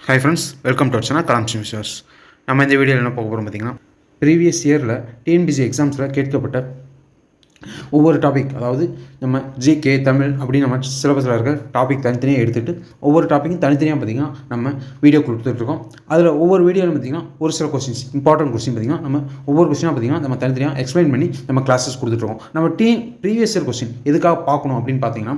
Hi friends, welcome to our channel Kalam விஷயர்ஸ். நம்ம இந்த வீடியோவில் என்ன பார்க்க போகிறோம் பார்த்தீங்கன்னா, ப்ரீவியஸ் இயரில் டிஎன்பிசி எக்ஸாம்ஸில் கேட்கப்பட்ட ஒவ்வொரு டாபிக், அதாவது நம்ம ஜிகே தமிழ் அப்படின்னு நம்ம சிலபஸில் இருக்க டாபிக் தனித்தனியாக எடுத்துகிட்டு ஒவ்வொரு டாப்பிக்கும் தனித்தனியாக பார்த்திங்கன்னா நம்ம வீடியோ கொடுத்துட்ருக்கோம். அதில் ஒவ்வொரு வீடியோவில் பார்த்திங்கன்னா ஒரு சில கொஸ்டின்ஸ், இம்பார்ட்டன்ட் கொஸ்டின் பார்த்திங்கன்னா நம்ம ஒவ்வொரு கொஸ்டினாக பார்த்திங்கன்னா நம்ம தனித்தனியாக எக்ஸ்பிளைன் பண்ணி நம்ம கிளாஸஸ் கொடுத்துட்ருக்கோம். நம்ம ப்ரீவியஸ் இயர் கொஸ்டின் எதுக்காக பார்க்கணும் அப்படின்னு பார்த்தீங்கன்னா,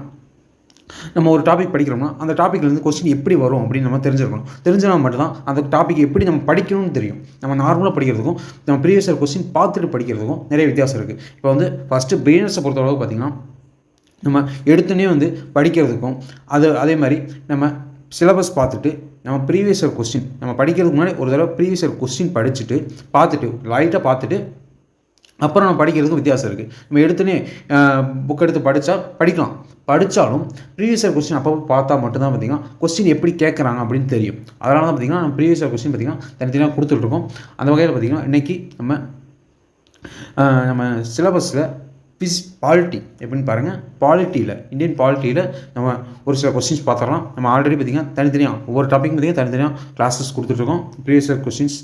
நம்ம ஒரு டாபிக் படிக்கிறோம்னா அந்த டாப்பிக்லேருந்து கொஸ்டின் எப்படி வரும் அப்படின்னு நம்ம தெரிஞ்சிருக்கணும். தெரிஞ்சால் மட்டும்தான் அந்த டாபிக் எப்படி நம்ம படிக்கணும்னு தெரியும். நம்ம நார்மலாக படிக்கிறதுக்கும் நம்ம ப்ரீவியஸ் இயர் கொஸ்டின் பார்த்துட்டு படிக்கிறதுக்கும் நிறைய வித்தியாசம் இருக்குது. இப்போ வந்து ஃபஸ்ட்டு பிகினர்ஸை பொறுத்தளவு பார்த்திங்கன்னா, நம்ம எடுத்துனே படிக்கிறதுக்கும் அதே மாதிரி நம்ம சிலபஸ் பார்த்துட்டு நம்ம ப்ரீவியஸ் இயர் கொஸ்டின் நம்ம படிக்கிறதுக்கு முன்னாடி ஒரு தடவை ப்ரீவியஸ் இயர் கொஸ்டின் பார்த்துட்டு லைட்டாக பார்த்துட்டு அப்புறம் நம்ம படிக்கிறதுக்கும் வித்தியாசம் இருக்குது. நம்ம எடுத்துனே புக் எடுத்து படித்தாலும் ப்ரீவியஸ் இயர் கொஸ்டின் அப்போ பார்த்தா மட்டும்தான் பார்த்திங்கன்னா கொஸ்டின் எப்படி கேட்குறாங்க அப்படின்னு தெரியும். அதனால தான் பார்த்திங்கன்னா நம்ம ப்ரீவியஸ் இயர் கொஸ்டின் பார்த்திங்கன்னா தனித்தனியாக கொடுத்துட்ருக்கோம். அந்த வகையில் பார்த்திங்கன்னா இன்றைக்கி நம்ம சிலபஸில் பாலிட்டி எப்படின்னு பாருங்கள். இந்தியன் பாலிட்டியில் நம்ம ஒரு சில கொஸ்டின்ஸ் பார்த்துடலாம். நம்ம ஆல்ரெடி பார்த்திங்கன்னா தனித்தனியாக ஒவ்வொரு டாபிக் பார்த்திங்கன்னா தனித்தனியாக கிளாஸஸ் கொடுத்துட்ருக்கோம், ப்ரீவியஸ் இயர் கொஸ்டின்ஸ்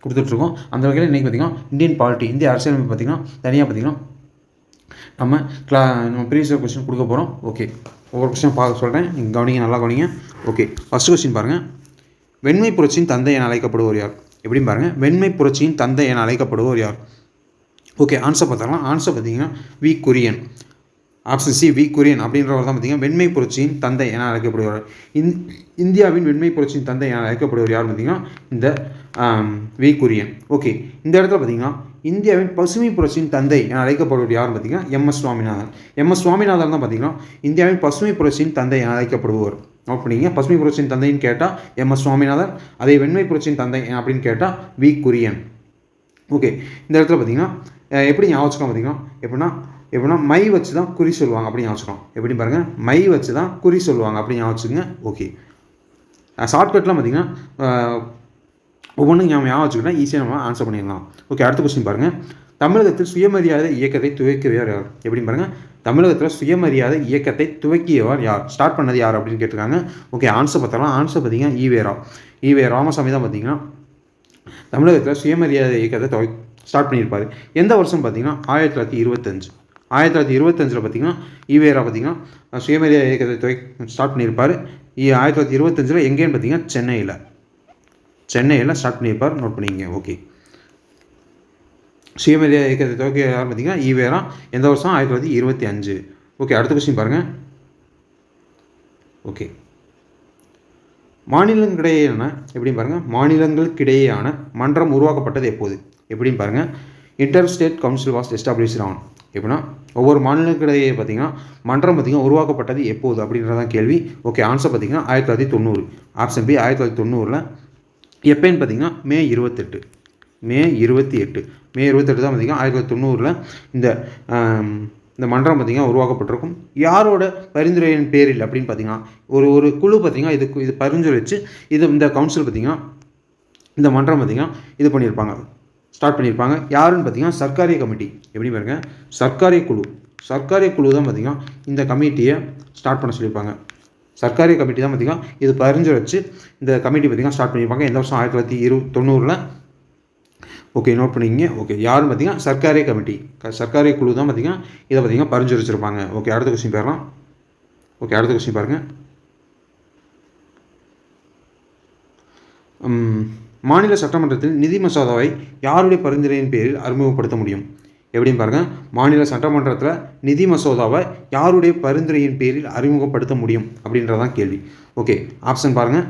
கொடுத்துட்ருக்கோம். அந்த வகையில் இன்றைக்கி பார்த்திங்கன்னா இந்தியன் பாலிட்டி, இந்திய அரசியலமைப்பு பார்த்திங்கன்னா தனியாக பார்த்திங்கன்னா நம்ம ப்ரீவியஸ் இயர் கொஸ்டின் கொடுக்க போகிறோம். ஓகே, ஒவ்வொரு கொஸ்டின் பார்க்க சொல்கிறேன், நீங்கள் கவனிங்க, நல்லா கவனிங்க. ஓகே, ஃபஸ்ட் கொஸ்டின் பாருங்கள். வெண்மை புரட்சியின் தந்தை என அழைக்கப்படுவோர் யார்? எப்படின்னு பாருங்கள். வெண்மை புரட்சியின் தந்தை என அழைக்கப்படுவோர் யார்? ஓகே, ஆன்சர் பார்த்தாலாம். ஆன்சர் பார்த்திங்கன்னா V Kurien. Option C, V Kurien அப்படின்றவர் தான் பார்த்திங்கன்னா வெண்மை புரட்சியின் தந்தை என அழைக்கப்படுவார். இந்தியாவின் வெண்மை புரட்சியின் தந்தை என அழைக்கப்படுவார் யார் பார்த்திங்கன்னா இந்த வி குரியன். ஓகே, இந்த இடத்துல பார்த்திங்கன்னா இந்தியாவின் பசுமை புரட்சியின் தந்தை என அழைக்கப்படுவது யார் பார்த்திங்கன்னா எம்.எஸ். சுவாமிநாதன். எம்.எஸ். சுவாமிநாதன் தான் பார்த்திங்கன்னா இந்தியாவின் பசுமை புரட்சியின் தந்தை என அழைக்கப்படுவார். நோட் பண்ணிங்க. பசுமை புரட்சியின் தந்தைன்னு கேட்டால் எம்.எஸ். சுவாமிநாதன், அதே வெண்மை புரட்சியின் தந்தை அப்படின்னு கேட்டால் வி குரியன். ஓகே, இந்த இடத்துல பார்த்திங்கன்னா எப்படி ஞாபகம் பார்த்திங்கன்னா எப்படின்னா மை வச்சு தான் குறி சொல்லுவாங்க அப்படின்னு ஞாபகம். எப்படி பாருங்கள், மை வச்சு தான் குறி சொல்லுவாங்க அப்படின்னு ஞாபகம். ஓகே, ஷார்ட்கட்லாம் பார்த்திங்கன்னா ஒவ்வொன்றும் ஞாபகம் வச்சுக்கிட்டா ஈஸியாக நம்ம ஆன்சர் பண்ணிடலாம். ஓகே, அடுத்த கொஸ்டின் பாருங்கள். தமிழகத்தில் சுயமரியாதை இயக்கத்தை துவக்கியவர் யார்? எப்படின்னு பாருங்கள். தமிழகத்தில் சுயமரியாதை இயக்கத்தை துவக்கியவர் யார்? ஸ்டார்ட் பண்ணது யார் அப்படின்னு கேட்டிருக்காங்க. ஓகே, ஆன்சர் பார்த்தாலும் ஆன்சர் பார்த்திங்கன்னா ஈவே ராமசாமி தான் பார்த்திங்கன்னா தமிழகத்தில் சுயமரியாதை இயக்கத்தை ஸ்டார்ட் பண்ணியிருப்பார். எந்த வருஷம் பார்த்திங்கன்னா 1925. 1925 பார்த்திங்கன்னா ஈவேரா பார்த்திங்கன்னா சுயமரியாதை இயக்கத்தை ஸ்டார்ட் பண்ணியிருப்பார். 1925 எங்கேன்னு பார்த்திங்கன்னா சென்னையில் ஸ்டார்ட் பண்ணியிருப்பார். நோட் பண்ணிங்க. ஓகே, சுயமரியாதை இயக்கத்தை துவக்கிய யார் பார்த்திங்கன்னா ஈவேரா. எந்த வருஷம்? 1925. ஓகே, அடுத்த கொஸ்டின் பாருங்கள். ஓகே, மாநிலங்களுக்கிடையேயான எப்படின்னு பாருங்கள். மாநிலங்களுக்கிடையேயான மன்றம் உருவாக்கப்பட்டது எப்போது? எப்படின்னு பாருங்கள். Inter state council was established on. எப்படின்னா ஒவ்வொரு மாநிலங்களுக்கிடையே பார்த்திங்கன்னா மன்றம் பார்த்திங்கன்னா உருவாக்கப்பட்டது எப்போது அப்படின்றதான் கேள்வி. ஓகே, ஆன்சர் பார்த்திங்கன்னா 1990. Option B 1990. எப்போன்னு பார்த்திங்கன்னா மே 28 தான் பார்த்திங்கன்னா 1990 இந்த மன்றம் பார்த்திங்கன்னா உருவாக்கப்பட்டிருக்கும். யாரோட பரிந்துரையின் பேரில் அப்படின்னு பார்த்திங்கன்னா ஒரு குழு பார்த்திங்கன்னா இது பரிந்துரைச்சு இந்த கவுன்சில் பார்த்திங்கன்னா இந்த மன்றம் பார்த்திங்கன்னா இது பண்ணியிருப்பாங்க, ஸ்டார்ட் பண்ணியிருப்பாங்க. யாருன்னு பார்த்திங்கன்னா சர்க்காரிய கமிட்டி. எப்படி பாருங்க, சர்க்காரிய குழு தான் பார்த்திங்கன்னா இந்த கமிட்டியை ஸ்டார்ட் பண்ண சொல்லியிருப்பாங்க. சர்க்காரிய கமிட்டி தான் பார்த்திங்கன்னா இது பரிந்துரைச்சு இந்த கமிட்டி பார்த்திங்கன்னா ஸ்டார்ட் பண்ணியிருப்பாங்க. எந்த வருஷம்? 1990. ஓகே, நோட் பண்ணிங்க. ஓகே, யாருன்னு பார்த்திங்கன்னா சர்க்காரிய குழு தான் பார்த்திங்கன்னா இதை பார்த்திங்கன்னா பரிந்துரைச்சிருப்பாங்க. ஓகே, அடுத்த கொஸ்டின் போயிடலாம். ஓகே, அடுத்த கொஸ்டின் பாருங்கள். மாநில சட்டமன்றத்தில் நிதி மசோதாவை யாருடைய பரிந்துரையின் பேரில் அறிமுகப்படுத்த முடியும்? எப்படின்னு பாருங்கள். மாநில சட்டமன்றத்தில் நிதி மசோதாவை யாருடைய பரிந்துரையின் பேரில் அறிமுகப்படுத்த முடியும் அப்படின்றதான் கேள்வி. ஓகே, ஆப்ஷன் பாருங்கள்.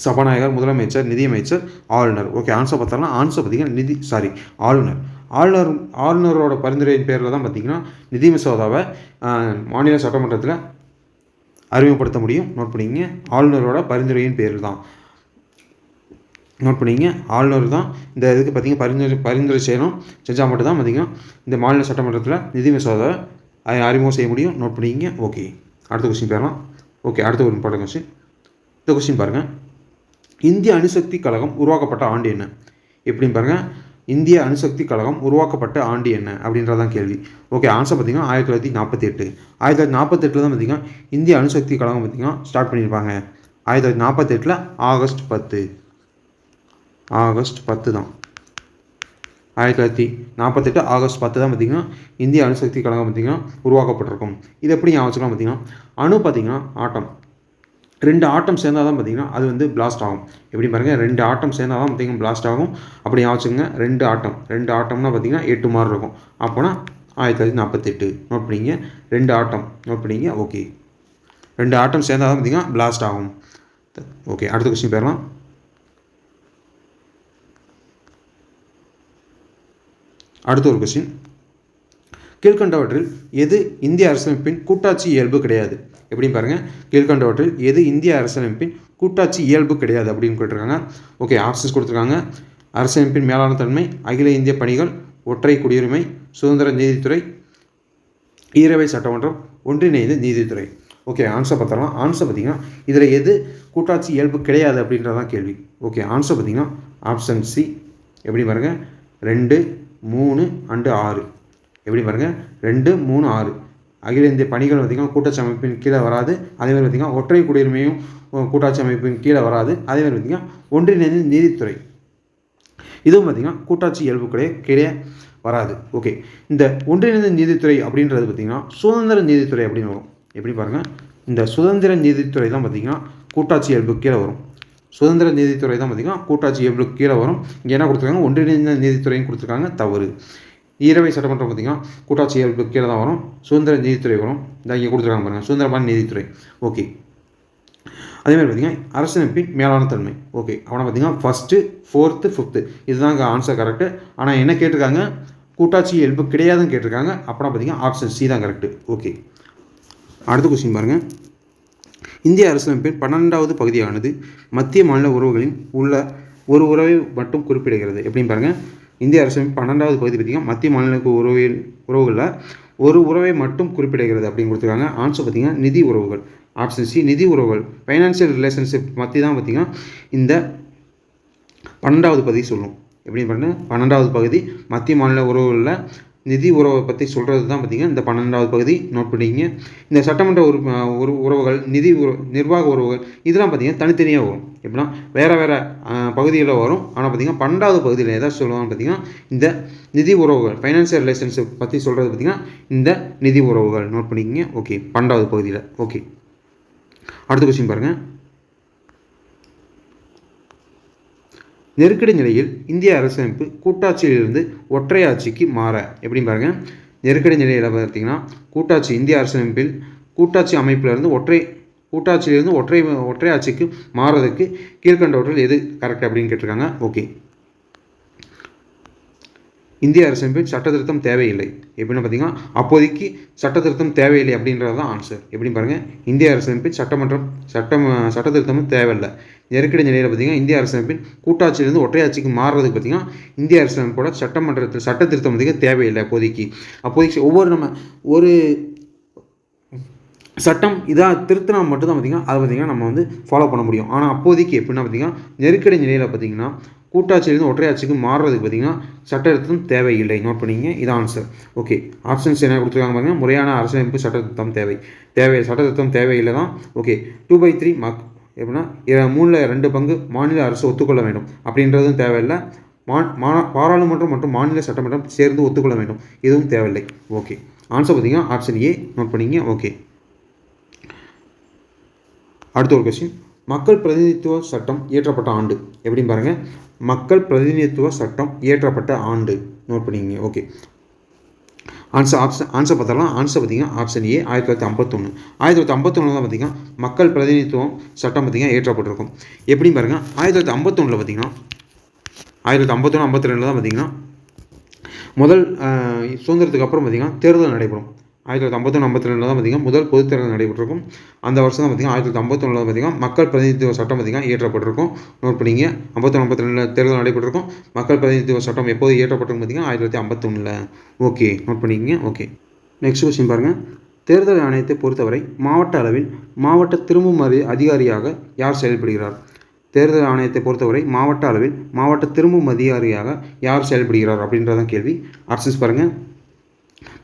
சபாநாயகர், முதலமைச்சர், நிதியமைச்சர், ஆளுநர். ஓகே, ஆன்சர் பார்த்தாலும் ஆன்சர் பார்த்திங்கன்னா ஆளுநரோட பரிந்துரையின் பேரில் தான் பார்த்திங்கன்னா நிதி மசோதாவை மாநில சட்டமன்றத்தில் அறிமுகப்படுத்த முடியும். நோட் பண்ணிங்க. ஆளுநரோட பரிந்துரையின் பேரில் தான். நோட் பண்ணிங்க. ஆளுநர் தான் இந்த இதுக்கு பார்த்திங்கன்னா பரிந்துரை செஞ்சால் மட்டும்தான் பார்த்திங்கன்னா இந்த மாநில சட்டமன்றத்தில் நிதி மசோதாவை அறிமுகம் செய்ய முடியும். நோட் பண்ணிங்க. ஓகே, அடுத்த கொஸ்டின் போயிடலாம். ஓகே, அடுத்த ஒரு இம்பார்ட்டன்ட் கொஸ்டின். இந்த கொஸ்டின் பாருங்கள். இந்திய அணுசக்தி கழகம் உருவாக்கப்பட்ட ஆண்டு என்ன? எப்படின்னு பாருங்கள். இந்திய அணுசக்தி கழகம் உருவாக்கப்பட்ட ஆண்டு என்ன அப்படின்றதான் கேள்வி. ஓகே, ஆன்சர் பார்த்திங்கன்னா 1948. 1948 தான் பார்த்திங்கன்னா இந்திய அணுசக்தி கழகம் பார்த்திங்கன்னா ஸ்டார்ட் பண்ணியிருப்பாங்க. 1948 ஆகஸ்ட் 10 தான். 1948 ஆகஸ்ட் 10 தான் பார்த்திங்கன்னா இந்திய அணுசக்தி கழகம் பார்த்திங்கன்னா உருவாக்கப்பட்டிருக்கும். இது எப்படி ஞாபகம் வச்சுக்கலாம் பார்த்திங்கன்னா, அணு பார்த்திங்கன்னா ஆட்டம், 2 ஆட்டம் சேர்ந்தால் தான் பார்த்திங்கன்னா அது வந்து பிளாஸ்ட் ஆகும். எப்படி பாருங்கள், 2 ஆட்டம் சேர்ந்தால் தான் பார்த்திங்கன்னா பிளாஸ்ட் ஆகும். அப்படி ஞாபகம் வச்சுக்கோங்க. 2 ஆட்டம்னா பார்த்திங்கன்னா 8 மார்க் இருக்கும். அப்போனா 1948 நோட் பண்ணிங்க. 2 ஆட்டம் நோட் பண்ணிங்க. ஓகே, 2 ஆட்டம் சேர்ந்தால் தான் பார்த்திங்கன்னா பிளாஸ்ட் ஆகும். ஓகே, அடுத்த கொஸ்டின் போயிடலாம். அடுத்த ஒரு கொஸ்டின், கீழ்கண்டவற்றில் எது இந்திய அரசியலமைப்பின் கூட்டாட்சி இயல்பு கிடையாது? எப்படின்னு பாருங்கள், கீழ்கண்டவற்றில் எது இந்திய அரசியலமைப்பின் கூட்டாட்சி இயல்பு கிடையாது அப்படின்னு கேட்டிருக்காங்க. ஓகே, ஆப்ஷன்ஸ் கொடுத்துருக்காங்க. அரசியலமைப்பின் மேலான தன்மை, அகில இந்திய பணிகள், ஒற்றை குடியுரிமை, சுதந்திர நீதித்துறை, ஈரவை சட்டமன்றம், ஒன்றிணைந்த நீதித்துறை. ஓகே, ஆன்சர் பார்த்துடலாம். ஆன்சர் பார்த்திங்கன்னா இதில் எது கூட்டாட்சி இயல்பு கிடையாது அப்படின்றதான் கேள்வி. ஓகே, ஆன்சர் பார்த்திங்கன்னா ஆப்ஷன் சி. எப்படி பாருங்கள், 2, 3 அண்டு 6. எப்படி பாருங்கள், 2, 3, 6. அகில இந்திய பணிகள் பார்த்திங்கன்னா கூட்டாட்சி அமைப்பின் கீழே வராது. அதேமாதிரி பார்த்திங்கன்னா ஒற்றை குடியுரிமையும் கூட்டாட்சி அமைப்பின் கீழே வராது. அதேமாதிரி பார்த்திங்கன்னா ஒன்றிணைந்த நீதித்துறை இதுவும் பார்த்திங்கன்னா கூட்டாட்சி இயல்பு கிடையாது வராது. ஓகே, இந்த ஒன்றிணைந்த நீதித்துறை அப்படின்றது பார்த்திங்கன்னா சுதந்திர நீதித்துறை அப்படின்னு வரும். எப்படி பாருங்கள், இந்த சுதந்திர நீதித்துறை தான் பார்த்திங்கன்னா கூட்டாட்சி இயல்பு கீழே வரும். சுதந்திர நீதித்துறை தான் பார்த்திங்கன்னா கூட்டாட்சி இயல்பு கீழே வரும். இங்கே என்ன கொடுத்துருக்காங்க, ஒன்றிணைந்த நீதித்துறையும் கொடுத்துருக்காங்க, தவறு. ஈரவை சட்டமன்றம் பார்த்திங்கன்னா கூட்டாட்சி இயல்பு கீழே தான் வரும். சுதந்திர நீதித்துறை வரும். இந்த இங்கே கொடுத்துருக்காங்க பாருங்கள், சுதந்திரமான நீதித்துறை. ஓகே, அதேமாதிரி பார்த்திங்கன்னா அரசியலமைப்பின் மேலான தன்மை. ஓகே, அவனை பார்த்திங்கன்னா 1st, 4th, 5th இதுதான் இங்கே ஆன்சர் கரெக்டு. ஆனால் என்ன கேட்டிருக்காங்க, கூட்டாட்சி இயல்பு கிடையாதுன்னு கேட்டிருக்காங்க. அப்படின்னா பார்த்திங்கன்னா ஆப்ஷன் சி தான் கரெக்டு. ஓகே, அடுத்த கொஸ்டின் பாருங்கள். இந்திய அரசியலமைப்பின் 12வது பகுதியானது மத்திய மாநில உறவுகளின் உள்ள ஒரு உறவை மட்டும் குறிப்பிடுகிறது. எப்படின்னு பாருங்கள், இந்திய அரசியலமைப்பு 12வது பகுதி பார்த்திங்கன்னா மத்திய மாநில உறவுகளில் ஒரு உறவை மட்டும் குறிப்பிடுகிறது அப்படின்னு கொடுத்துருக்காங்க. ஆன்சர் பார்த்திங்கன்னா நிதி உறவுகள். ஆப்ஷன் சி, நிதி உறவுகள், ஃபைனான்சியல் ரிலேஷன்ஷிப் பற்றி தான் பார்த்திங்கன்னா இந்த 12வது பகுதி சொல்லும். எப்படின்னு பாருங்கள், 12வது பகுதி மத்திய மாநில உறவுகளில் நிதி உறவை பற்றி சொல்கிறது தான் பார்த்திங்கன்னா இந்த 12வது பகுதி. நோட் பண்ணிங்க. இந்த சட்டமன்ற உறவுகள், நிர்வாக உறவுகள் இதெல்லாம் பார்த்திங்கன்னா தனித்தனியாக வரும். எப்படின்னா வேறு வேறு பகுதியில் வரும். ஆனால் பார்த்திங்கன்னா 12வது பகுதியில் எதாவது சொல்லுவாங்க பார்த்திங்கன்னா இந்த நிதி உறவுகள், ஃபைனான்சியல் ரிலேஷன்ஷிப் பற்றி சொல்கிறது பார்த்திங்கன்னா இந்த நிதி உறவுகள். நோட் பண்ணிக்கிங்க. ஓகே, 12வது பகுதியில். ஓகே, அடுத்த கொஸ்டின் பாருங்கள். நெருக்கடி நிலையில் இந்திய அரசமைப்பு கூட்டாட்சியிலிருந்து ஒற்றை ஆட்சிக்கு மாற. எப்படின்னு பாருங்கள், நெருக்கடி நிலையில் பார்த்திங்கன்னா கூட்டாட்சி, இந்திய அரசமைப்பில் கூட்டாட்சி அமைப்பிலிருந்து கூட்டாட்சியிலிருந்து ஒற்றை ஆட்சிக்கு மாறுறதுக்கு கீழ்கண்டவற்றில் எது கரெக்ட் அப்படின்னு கேட்டிருக்காங்க. ஓகே, இந்திய அரசமைப்பில் சட்ட திருத்தம் தேவையில்லை. எப்படின்னு பார்த்தீங்கன்னா அப்போதைக்கு சட்ட திருத்தம் தேவையில்லை அப்படின்றது தான் ஆன்சர். எப்படின்னு பாருங்கள், இந்திய அரசமைப்பில் சட்ட திருத்தமும் தேவையில்லை. நெருக்கடி நிலையில் பார்த்திங்கன்னா இந்திய அரசமைப்பின் கூட்டாட்சியிலிருந்து ஒற்றையாட்சிக்கு மாறுறதுக்கு பார்த்திங்கன்னா இந்திய அரசமைப்போட சட்ட திருத்தம் பார்த்திங்கன்னா தேவையில்லை அப்போதைக்கு ஒரு சட்டம் இதாக திருத்தினா மட்டும்தான் பார்த்திங்கன்னா அதை பார்த்திங்கன்னா நம்ம வந்து ஃபாலோ பண்ண முடியும். ஆனால் அப்போதைக்கு எப்படின்னா பார்த்திங்கன்னா நெருக்கடி நிலையில் பார்த்திங்கன்னா கூட்டாட்சியிலிருந்து ஒற்றையாட்சிக்கு மாறுறதுக்கு பார்த்திங்கன்னா சட்ட திருத்தம் தேவையில்லை. நோட் பண்ணிங்க, இதான் ஆன்சர். ஓகே, ஆப்ஷன்ஸ் என்ன கொடுத்துருக்காங்க பாருங்கள். முறையான அரசியலமைப்பு சட்ட திருத்தம் சட்ட திருத்தம் தேவையில்லை தான். Okay, 2/3 mark. எப்படின்னா 3/2 பங்கு மாநில அரசு ஒத்துக்கொள்ள வேண்டும் அப்படின்றதும் தேவையில்லை. பாராளுமன்றம் மற்றும் மாநில சட்டமன்றம் சேர்ந்து ஒத்துக்கொள்ள வேண்டும், இதுவும் தேவையில்லை. ஓகே, ஆன்சர் பார்த்திங்கன்னா ஆப்ஷன் ஏ. நோட் பண்ணிங்க. ஓகே, அடுத்த ஒரு கொஸ்டின், மக்கள் பிரதிநிதித்துவ சட்டம் இயற்றப்பட்ட ஆண்டு. எப்படின்னு பாருங்கள், மக்கள் பிரதிநிதித்துவ சட்டம் இயற்றப்பட்ட ஆண்டு. நோட் பண்ணிங்க. ஓகே, ஆன்சர் பார்த்தலாம். ஆன்சர் பார்த்திங்கன்னா ஆப்ஷன் ஏ, 1951. 1951 தான் பார்த்திங்கன்னா மக்கள் பிரதிநிதித்துவம் சட்டம் பார்த்திங்கன்னா இயற்றப்பட்டிருக்கும். எப்படின்னு பாருங்கள், 1951 பார்த்திங்கன்னா 1951, 1952 தான் பார்த்திங்கன்னா முதல் சுதந்திரத்துக்கு அப்புறம் பார்த்திங்கன்னா தேர்தல் நடைபெறும். 1951, 1952 தான் பார்த்திங்கன்னா முதல் பொதுத் தேர்தல் நடைபெற்றிருக்கும். அந்த வருஷம் தான் பார்த்திங்கன்னா 1951 பார்த்திங்கன்னா மக்கள் பிரதிநிதித்துவ சட்டம் பார்த்திங்கன்னா இயற்றப்பட்டிருக்கும். நோட் பண்ணிங்க, 1951, 1952 தேர்தல் நடைபெற்றிருக்கும். மக்கள் பிரதிநிதித்துவ சட்டம் எப்போது இயற்றப்பட்டிருக்கும் பார்த்திங்கன்னா 1951. ஓகே, நோட் பண்ணிக்கங்க. ஓகே, நெக்ஸ்ட் கொஸ்டின் பாருங்கள். தேர்தல் ஆணையத்தை பொறுத்தவரை மாவட்ட அளவில் மாவட்ட திரும்பும் அதிகாரியாக யார் செயல்படுகிறார்? தேர்தல் ஆணையத்தை பொறுத்தவரை மாவட்ட அளவில் மாவட்ட திரும்பும் அதிகாரியாக யார் செயல்படுகிறார் அப்படின்றதான் கேள்வி. ஆப்ஷன்ஸ் பாருங்கள்.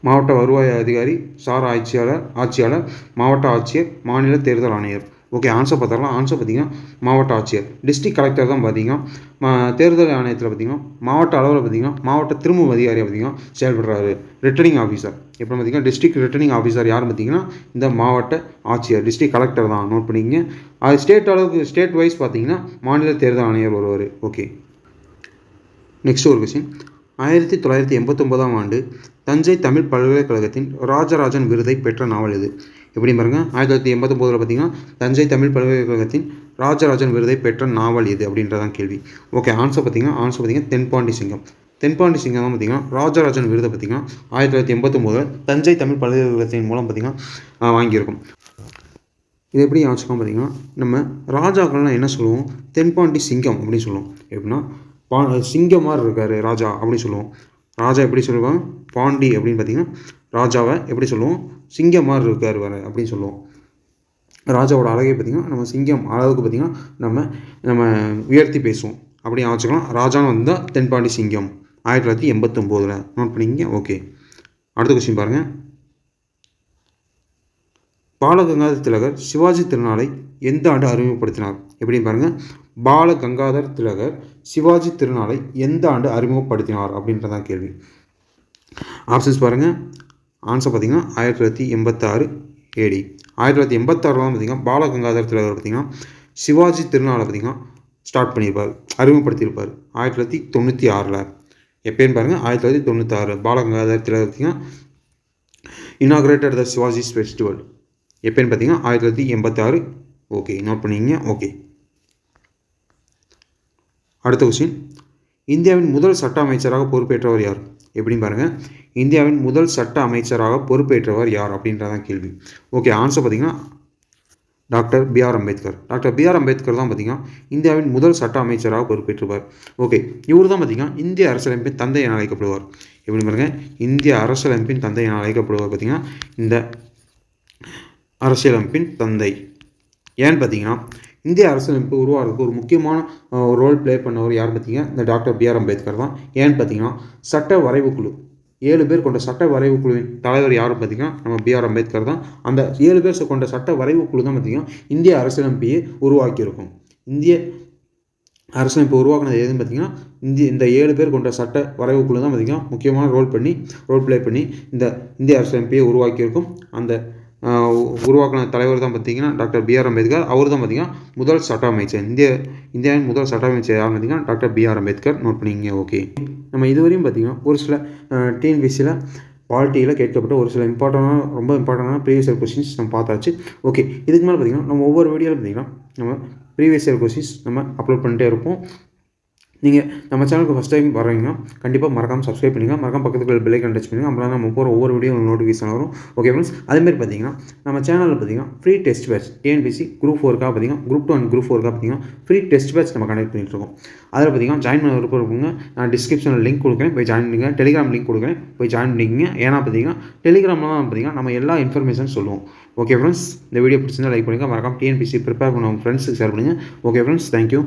மாவட்ட வருவாய் அதிகாரி, சார் ஆட்சியாளர், மாவட்ட ஆட்சியர், மாநில தேர்தல் ஆணையர். ஓகே, ஆன்சர் பார்த்துடலாம். ஆன்சர் பார்த்தீங்கன்னா மாவட்ட ஆட்சியர். டிஸ்ட்ரிக்ட் கலெக்டர் தான் பார்த்தீங்கன்னா தேர்தல் ஆணையத்தில் பார்த்தீங்கன்னா மாவட்ட அளவில் பார்த்தீங்கன்னா மாவட்ட திரும்பும் அதிகாரியாக பார்த்தீங்கன்னா செயல்படுறாரு. ரிட்டர்னிங் ஆஃபீஸர் இப்போ பார்த்தீங்கன்னா டிஸ்ட்ரிக்ட் ரிட்டர்னிங் ஆஃபீஸர் யார் பார்த்தீங்கன்னா இந்த மாவட்ட ஆட்சியர், டிஸ்ட்ரிக்ட் கலெக்டர் தான். நோட் பண்ணிக்கங்க. அது ஸ்டேட் அளவுக்கு ஸ்டேட் வைஸ் பார்த்தீங்கன்னா மாநில தேர்தல் ஆணையர் வருவார். ஓகே, நெக்ஸ்ட் ஒரு கொஸ்டின். 1989ஆம் ஆண்டு தஞ்சை தமிழ் பல்கலைக்கழகத்தின் ராஜராஜன் விருதை பெற்ற நாவல் இது. எப்படி பாருங்க, 1989 பார்த்தீங்கன்னா தஞ்சை தமிழ் பல்கலைக்கழகத்தின் ராஜராஜன் விருதை பெற்ற நாவல் இது அப்படின்றதான் கேள்வி. ஓகே, ஆன்சர் பார்த்தீங்கன்னா தென்பாண்டி சிங்கம். தென்பாண்டி சிங்கம் தான் பார்த்தீங்கன்னா ராஜராஜன் விருதை பார்த்தீங்கன்னா 1989 தஞ்சை தமிழ் பல்கலைக்கழகத்தின் மூலம் பார்த்தீங்கன்னா வாங்கியிருக்கும். இது எப்படி ஆச்சுக்கோம் பார்த்தீங்கன்னா, நம்ம ராஜாக்கள்லாம் என்ன சொல்லுவோம், தென்பாண்டி சிங்கம் அப்படின்னு சொல்லுவோம். எப்படின்னா சிங்கம் மாதிரி இருக்கார் ராஜா அப்படின்னு சொல்லுவோம். ராஜா எப்படி சொல்லுவாங்க, பாண்டி அப்படின்னு பார்த்தீங்கன்னா ராஜாவை எப்படி சொல்லுவோம், சிங்கம் மாதிரி இருக்கார் வர அப்படின்னு சொல்லுவோம். ராஜாவோட அழகை பார்த்திங்கன்னா நம்ம சிங்கம் அளவுக்கு பார்த்திங்கன்னா நம்ம உயர்த்தி பேசுவோம். அப்படி ஆச்சுக்கலாம். ராஜான்னு வந்தால் தென்பாண்டி சிங்கம் 1989. நோட் பண்ணிக்கிங்க. ஓகே, அடுத்த கொஸ்டின் பாருங்கள். பாலகங்காதர் திலகர் சிவாஜி திருநாளை எந்த ஆண்டு அறிமுகப்படுத்தினார்? எப்படின்னு பாருங்கள். பாலகங்காதர் திலகர் சிவாஜி திருநாளை எந்த ஆண்டு அறிமுகப்படுத்தினார் அப்படின்றதான் கேள்வி. ஆப்ஷன்ஸ் பாருங்கள். ஆன்சர் பார்த்தீங்கன்னா 1986 AD. 1986 தான் பார்த்தீங்கன்னா பாலகங்காதர் திலகர் பார்த்தீங்கன்னா சிவாஜி திருநாளை பார்த்தீங்கன்னா ஸ்டார்ட் பண்ணியிருப்பார், அறிமுகப்படுத்தியிருப்பார் 1996. எப்போன்னு பாருங்கள், 1996 பாலகங்காதர் திலகர் பார்த்தீங்கன்னா இனாகிரேட்டட் த சிவாஜிஸ் ஃபெஸ்டிவல். எப்போன்னு பார்த்தீங்கன்னா 1986. ஓகே, நோட் பண்ணிங்க. ஓகே, அடுத்த கொஸ்டின். இந்தியாவின் முதல் சட்ட அமைச்சராக பொறுப்பேற்றவர் யார்? எப்படின்னு பாருங்கள். இந்தியாவின் முதல் சட்ட அமைச்சராக பொறுப்பேற்றவர் யார் அப்படின்றதான் கேள்வி. ஓகே, ஆன்சர் பார்த்தீங்கன்னா doctor B.R. Ambedkar. Doctor B.R. Ambedkar தான் பார்த்தீங்கன்னா இந்தியாவின் முதல் சட்ட அமைச்சராக பொறுப்பேற்றுவார். ஓகே, இவர் தான் பார்த்தீங்கன்னா இந்திய அரசியலமைப்பின் தந்தை என அழைக்கப்படுவார். எப்படின்னு பாருங்கள். இந்திய அரசியலமைப்பின் தந்தை என அழைக்கப்படுவார் பார்த்தீங்கன்னா இந்த அரசியலமைப்பின் தந்தை. ஏன்னு பார்த்தீங்கன்னா இந்திய அரசியலமைப்பு உருவாகிறதுக்கு ஒரு முக்கியமான ரோல் ப்ளே பண்ணவர் யார் பார்த்தீங்கன்னா இந்த டாக்டர் B.R. அம்பேத்கர் தான். ஏன்னு பார்த்தீங்கன்னா சட்ட வரைவு குழு 7 பேர் கொண்ட சட்ட வரைவு குழுவின் தலைவர் யாரும் பார்த்தீங்கன்னா நம்ம B.R. அம்பேத்கர் தான். அந்த 7 பேர் கொண்ட சட்ட வரைவு குழு தான் பார்த்தீங்கன்னா இந்திய அரசியலமைப்பையே உருவாக்கியிருக்கும். இந்திய அரசியலமைப்பு உருவாக்குனது எதுன்னு பார்த்தீங்கன்னா இந்த 7 பேர் கொண்ட சட்ட வரைவு குழு தான் பார்த்தீங்கன்னா முக்கியமான ரோல் ப்ளே பண்ணி இந்த இந்திய அரசியலமைப்பையே உருவாக்கியிருக்கும். அந்த உருவாக்கின தலைவர் தான் பார்த்தீங்கன்னா டாக்டர் B.R. அம்பேத்கர். அவர் தான் பார்த்தீங்கன்னா முதல் சட்ட அமைச்சர். இந்தியாவின் முதல் சட்ட அமைச்சர் யார் பார்த்தீங்கன்னா டாக்டர் B.R. அம்பேத்கர். நோட் பண்ணிங்க. ஓகே, நம்ம இதுவரையும் பார்த்தீங்கன்னா ஒரு சில TNPSCயில் பாலிட்டியில் கேட்கப்பட்ட ஒரு சில ரொம்ப இம்பார்ட்டண்டான ப்ரீவியஸ் இயர் கொஸ்டின்ஸ் நம்ம பார்த்தாச்சு. ஓகே, இதுக்கு மேலே பார்த்தீங்கன்னா நம்ம ஒவ்வொரு வீடியோவில் பார்த்தீங்கன்னா நம்ம ப்ரீவியஸ் இயர் கொஸ்டின்ஸ் நம்ம அப்லோட் பண்ணிட்டே இருப்போம். நீங்கள் நம்ம சேனலுக்கு ஃபஸ்ட் டைம் வரீங்கன்னா கண்டிப்பாக மறக்காமல் சப்ஸ்கிரைப் பண்ணுங்கள். மறக்காம பக்கத்துக்கு பெல் ஐக்கான் டச் பண்ணுங்கள். அப்போ நம்ம போகிற ஒவ்வொரு வீடியோ நோட்டிஃபிகேஷன் வரும். ஓகே ஃப்ரெண்ட்ஸ், அதேமாதிரி பார்த்தீங்கன்னா நம்ம சேனலில் பார்த்தீங்கன்னா free test batch TNPSC group 4க்காக பார்த்தீங்கன்னா குரூப் 2 அண்ட் குரூப் 4க்காக பார்த்தீங்கன்னா ஃப்ரீ டெஸ்ட் பேட்ச் நம்ம கனெக்ட் பண்ணிட்டு இருக்கோம். அதில் பார்த்தீங்கன்னா ஜாயின் பண்ண விருப்பங்க நான் டிஸ்கிரிப்ஷனில் லிங்க் கொடுக்குறேன், போய் ஜாயின் பண்ணிங்க. டெலிகிராம் லிங்க் கொடுக்குறேன், போய் ஜாயின் பண்ணிக்கங்க. ஏன்னா பார்த்தீங்கன்னா டெலிகிராமில் தான் பார்த்தீங்கன்னா நம்ம எல்லா இன்ஃபர்மேஷன் சொல்லுவோம். ஓகே ஃப்ரெண்ட்ஸ், இந்த வீடியோ பிடிச்சிருந்தா லைக் பண்ணுங்கள். மறக்காம TNPSC ப்ரிப்பேர் பண்ண உங்கள் ஃப்ரெண்ட்ஸுக்கு ஷேர் பண்ணுங்கள். Okay friends, thank you.